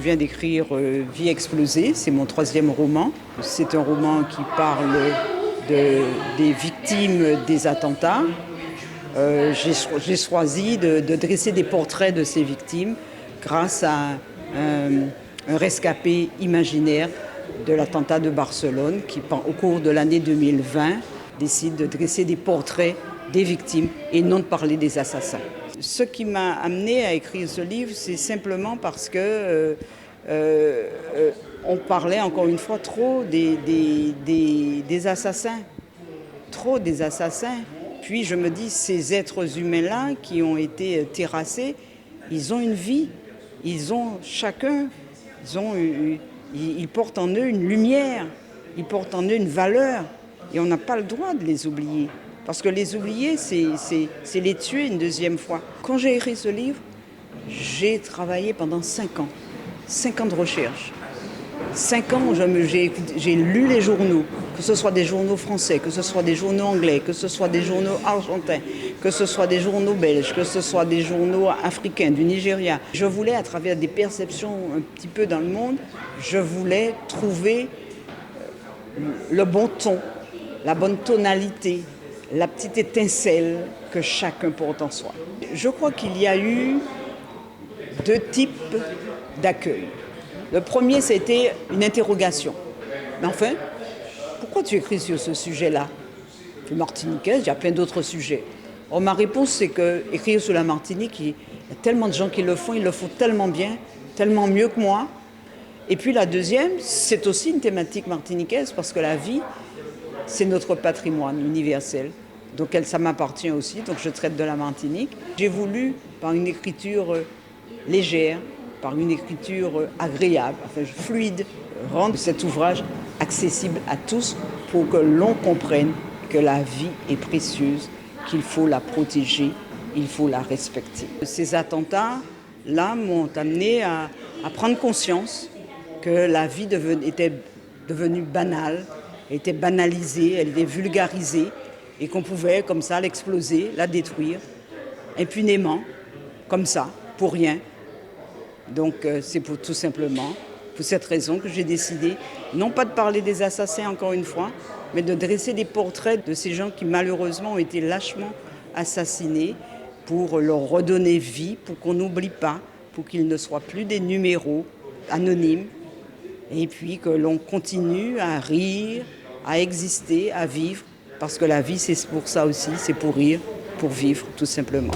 viens d'écrire Vie explosée, c'est mon 3e roman. C'est un roman qui parle des victimes des attentats. J'ai choisi de dresser des portraits de ces victimes grâce à un rescapé imaginaire de l'attentat de Barcelone qui, au cours de l'année 2020, décide de dresser des portraits des victimes et non de parler des assassins. Ce qui m'a amené à écrire ce livre, c'est simplement parce que on parlait encore une fois trop des assassins. Trop des assassins. Puis je me dis, ces êtres humains-là qui ont été terrassés, ils ont une vie. Ils ont chacun, ils portent en eux une lumière, ils portent en eux une valeur. Et on n'a pas le droit de les oublier. Parce que les oublier, c'est les tuer une deuxième fois. Quand j'ai écrit ce livre, j'ai travaillé pendant 5 ans. 5 ans de recherche. 5 ans où j'ai lu les journaux, que ce soit des journaux français, que ce soit des journaux anglais, que ce soit des journaux argentins, que ce soit des journaux belges, que ce soit des journaux africains, du Nigeria. Je voulais, à travers des perceptions un petit peu dans le monde, je voulais trouver le bon ton, la bonne tonalité, la petite étincelle que chacun porte en soi. Je crois qu'il y a eu 2 types d'accueil. Le premier, c'était une interrogation. Mais enfin, pourquoi tu écris sur ce sujet-là? Tu es martiniquaise, il y a plein d'autres sujets. Or, ma réponse, c'est que écrire sur la Martinique, il y a tellement de gens qui le font, ils le font tellement bien, tellement mieux que moi. Et puis la deuxième, c'est aussi une thématique martiniquaise, parce que la vie, c'est notre patrimoine universel. Donc ça m'appartient aussi, donc je traite de la Martinique. J'ai voulu, par une écriture légère, par une écriture agréable, enfin fluide, rendre cet ouvrage accessible à tous pour que l'on comprenne que la vie est précieuse, qu'il faut la protéger, il faut la respecter. Ces attentats-là m'ont amené à prendre conscience que la vie était devenue banale, était banalisée, elle était vulgarisée et qu'on pouvait comme ça l'exploser, la détruire impunément, comme ça, pour rien. Donc c'est tout simplement pour cette raison que j'ai décidé, non pas de parler des assassins encore une fois, mais de dresser des portraits de ces gens qui malheureusement ont été lâchement assassinés pour leur redonner vie, pour qu'on n'oublie pas, pour qu'ils ne soient plus des numéros anonymes, et puis que l'on continue à rire, à exister, à vivre, parce que la vie c'est pour ça aussi, c'est pour rire, pour vivre tout simplement.